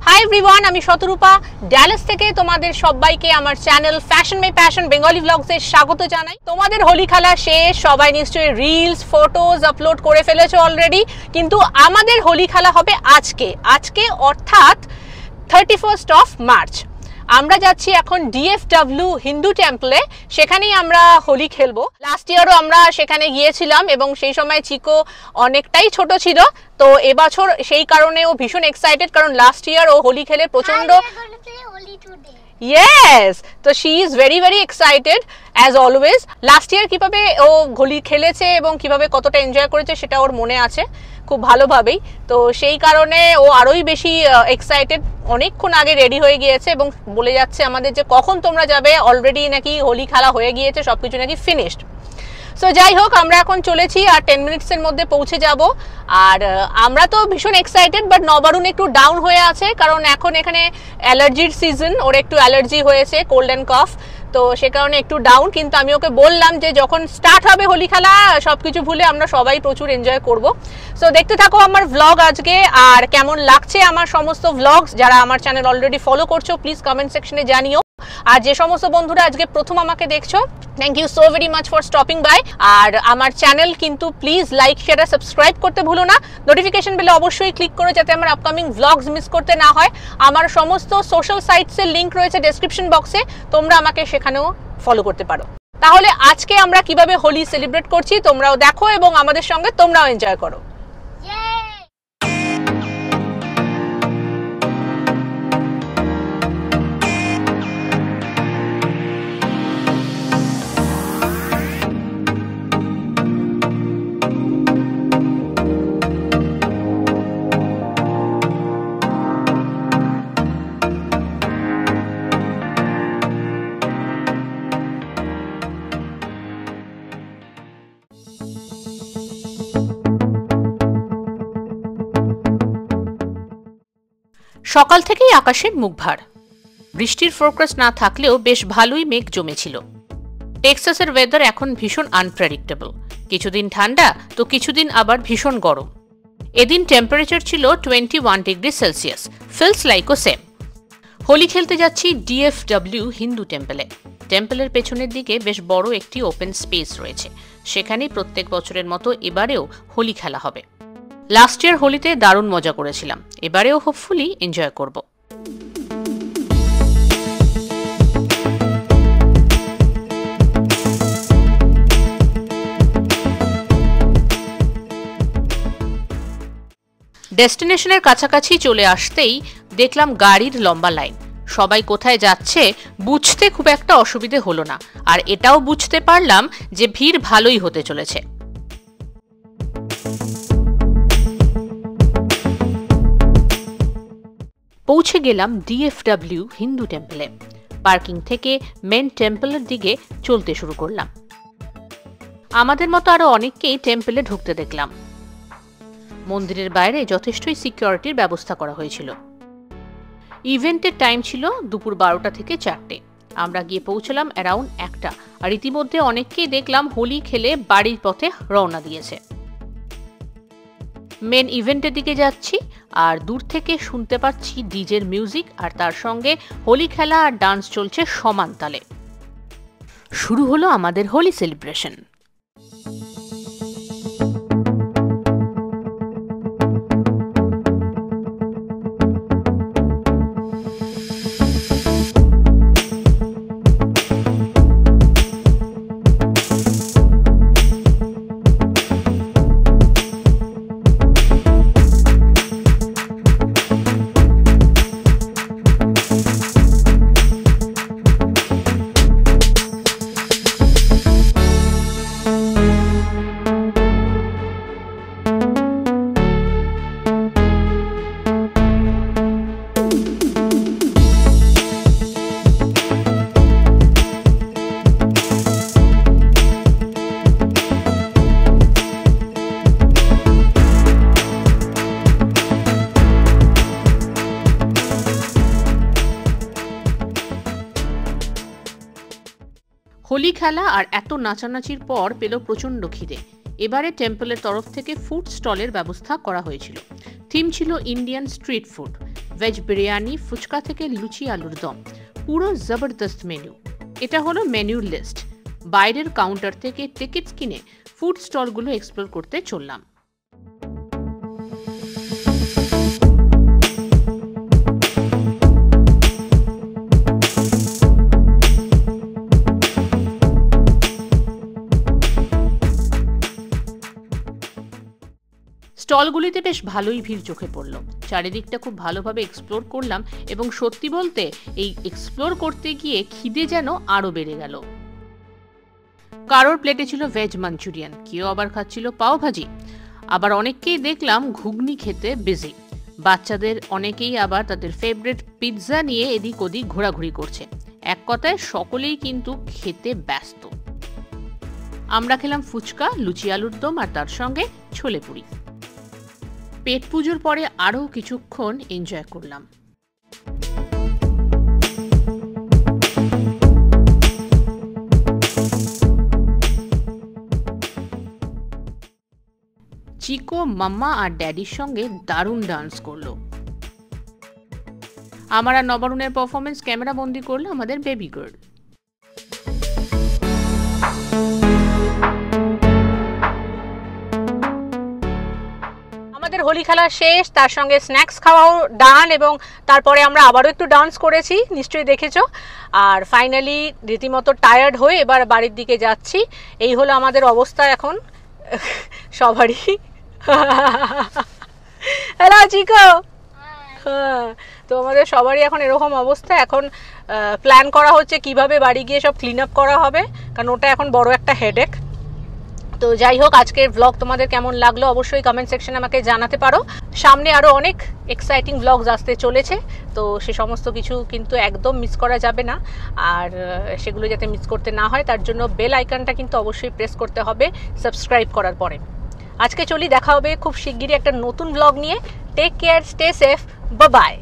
Hi everyone, আমি শতরূপা Dallas থেকে তোমাদের সবাইকে আমার channel fashion my passion Bengali ভ্লগসে স্বাগত জানাই। তোমাদের হোলি খেলা শেষ, সবাই নিশ্চয়ই রিলস ফটোজ আপলোড করে ফেলেছো অলরেডি, কিন্তু আমাদের হোলি খেলা হবে আজকে অর্থাৎ 31st অফ মার্চ। আমরা যাচ্ছি এখন DFW হিন্দু টেম্পলে, সেখানেই আমরা হোলি খেলবো। লাস্ট ইয়ারও আমরা সেখানে গিয়েছিলাম এবং সেই সময় চিকো অনেকটাই ছোট ছিল, তো এবছর সেই কারণে ও ভীষণ এক্সাইটেড, কারণ লাস্ট ইয়ার ও হোলি খেলে প্রচন্ড। ইয়েস, তো she is very very excited as always. Last year কিভাবে ও হোলি খেলেছে এবং কিভাবে কতটা এনজয় করেছে সেটা ওর মনে আছে খুব ভালোভাবেই, তো সেই কারণে ও আরোই বেশি এক্সাইটেড। অনেকক্ষণ আগে রেডি হয়ে গিয়েছে এবং বলে যাচ্ছে আমাদের যে কখন তোমরা যাবে, অলরেডি নাকি হোলি খেলা হয়ে গিয়েছে, সবকিছু নাকি ফিনিশড। সো যাই হোক, আমরা এখন চলেছি আর 10 মিনিটসের মধ্যে পৌঁছে যাব। আর আমরা তো ভীষণ এক্সাইটেড, বাট নবারুণ একটু ডাউন হয়ে আছে, কারণ এখন এখানে অ্যালার্জির সিজন, ওর একটু অ্যালার্জি হয়েছে, কোল্ড অ্যান্ড কফ, তো সে কারণে একটু ডাউন। কিন্তু আমি ওকে বললাম যে যখন স্টার্ট হবে হোলি খেলা সবকিছু ভুলে আমরা সবাই প্রচুর এনজয় করব। সো দেখতে থাকো আমার ভ্লগ আজকে, আর কেমন লাগছে আমার সমস্ত ভ্লগস। যারা আমার চ্যানেল অলরেডি ফলো করছো প্লিজ কমেন্ট সেকশনে জানিও, আর যে সমস্ত বন্ধুরা আজকে প্রথম আমাকে দেখছো thank you so very much for stopping by. আর আমার চ্যানেল কিন্তু প্লিজ লাইক শেয়ার আর সাবস্ক্রাইব করতে ভুলো না। নোটিফিকেশন বেলে অবশ্যই ক্লিক করো যাতে আমার আপকামিং ভ্লগস মিস করতে না হয়। আমার সমস্ত সোশ্যাল সাইটসের লিঙ্ক রয়েছে ডেসক্রিপশন বক্সে, তোমরা আমাকে সেখানেও ফলো করতে পারো। তাহলে আজকে আমরা কিভাবে হোলি সেলিব্রেট করছি তোমরাও দেখো এবং আমাদের সঙ্গে তোমরাও এনজয় করো। সকাল থেকেই আকাশের মুখ ভার, বৃষ্টির ফোরকাস্ট না থাকলেও বেশ ভালোই মেঘ জমেছিল। টেক্সাসের ওয়েদার এখন ভীষণ আনপ্রেডিক্টেবল, কিছুদিন ঠান্ডা তো কিছুদিন আবার ভীষণ গরম। এদিন টেম্পারেচার ছিল 21 ডিগ্রি সেলসিয়াস, ফিলস লাইকও সেম। হোলি খেলতে যাচ্ছি DFW হিন্দু টেম্পলে। টেম্পলের পেছনের দিকে বেশ বড় একটি ওপেন স্পেস রয়েছে, সেখানেই প্রত্যেক বছরের মতো এবারেও হোলি খেলা হবে। লাস্ট ইয়ার হোলিতে দারুণ মজা করেছিলাম, এবারেও হোপফুলি এনজয় করব। ডেস্টিনেশনের কাছাকাছি চলে আসতেই দেখলাম গাড়ির লম্বা লাইন। সবাই কোথায় যাচ্ছে বুঝতে খুব একটা অসুবিধে হলো না, আর এটাও বুঝতে পারলাম যে ভিড় ভালোই হতে চলেছে। পৌঁছে গেলাম DFW হিন্দু টেম্পলে। পার্কিং থেকে মেন টেম্পলের দিকে চলতে শুরু করলাম। আমাদের মতো আরো অনেককেই টেম্পলে ঢুকতে দেখলাম। মন্দিরের বাইরে যথেষ্টই সিকিউরিটির ব্যবস্থা করা হয়েছিল। ইভেন্টের টাইম ছিল দুপুর 12টা থেকে 4টে। আমরা গিয়ে পৌঁছলাম অ্যারাউন্ড 1টা, আর ইতিমধ্যে অনেককেই দেখলাম হোলি খেলে বাড়ির পথে রওনা দিয়েছে। মেন ইভেন্টের দিকে যাচ্ছি, আর দূর থেকে শুনতে পাচ্ছি ডিজের মিউজিক, আর তার সঙ্গে হোলি খেলা আর ডান্স চলছে সমান তালে। শুরু হলো আমাদের হোলি সেলিব্রেশন। হোলি খেলা আর এত নাচানাচির পর পেল প্রচন্ড খিদে। এবারে টেম্পলের তরফ থেকে ফুড স্টলের ব্যবস্থা করা হয়েছিল। থিম ছিল Indian street food. Veg biryani, phuchka থেকে লুচি আলুর দম, পুরো জবরদস্ত মেনু। এটা হলো মেনুর লিস্ট। বাইরের কাউন্টার থেকে টিকিটস কিনে ফুড স্টলগুলো এক্সপ্লোর করতে চললাম। স্টলগুলিতে বেশ ভালোই ভিড় চোখে পড়ল। চারিদিকটা খুব ভালোভাবে এক্সপ্লোর করলাম এবং সত্যি বলতে এই এক্সপ্লোর করতে গিয়ে খিদে যেন আরো বেড়ে গেল। কারোর প্লেটে ছিল ভেজ মাঞ্চুরিয়ান, কেউ আবার খাচ্ছিল পাও ভাজি, আবার অনেককেই দেখলাম ঘুগনি খেতে বিজি। বাচ্চাদের অনেকেই আবার তাদের ফেভারিট পিৎজা নিয়ে এদিক ওদিক ঘোরাঘুরি করছে। এক কথায় সকলেই কিন্তু খেতে ব্যস্ত। আমরা খেলাম ফুচকা, লুচি আলুর দম আর তার সঙ্গে ছোলে পুরি। পেট পুজোর পরে আরও কিছুক্ষণ এনজয় করলাম। চিকো মাম্মা আর ড্যাডির সঙ্গে দারুণ ডান্স করলো। আমার আর নবরুণের পারফরমেন্স ক্যামেরা বন্দি করলো আমাদের বেবি গার্ল। হোলি খেলা শেষ, তার সঙ্গে স্ন্যাক্স খাওয়াও ডান এবং তারপরে আমরা আবারও একটু ডান্স করেছি, নিশ্চয়ই দেখেছো। আর ফাইনালি রীতিমতো টায়ার্ড হয়ে এবার বাড়ির দিকে যাচ্ছি। এই হলো আমাদের অবস্থা এখন সবারই। Hello Chico. হ্যাঁ, তো আমাদের সবারই এখন এরকম অবস্থা। এখন প্ল্যান করা হচ্ছে কিভাবে বাড়ি গিয়ে সব ক্লিন আপ করা হবে, কারণ ওটা এখন বড় একটা হেডেক। তো যাই হোক, আজকের ব্লগ তোমাদের কেমন লাগলো অবশ্যই কমেন্ট সেকশনে আমাকে জানাতে পারো। সামনে আরও অনেক এক্সাইটিং ব্লগস আসতে চলেছে, তো সে সমস্ত কিছু কিন্তু একদম মিস করা যাবে না। আর সেগুলো যাতে মিস করতে না হয় তার জন্য বেল আইকনটা কিন্তু অবশ্যই প্রেস করতে হবে সাবস্ক্রাইব করার পরে। আজকে চলি, দেখা হবে খুব শিগগিরই একটা নতুন ব্লগ নিয়ে। Take care, stay safe, bye by.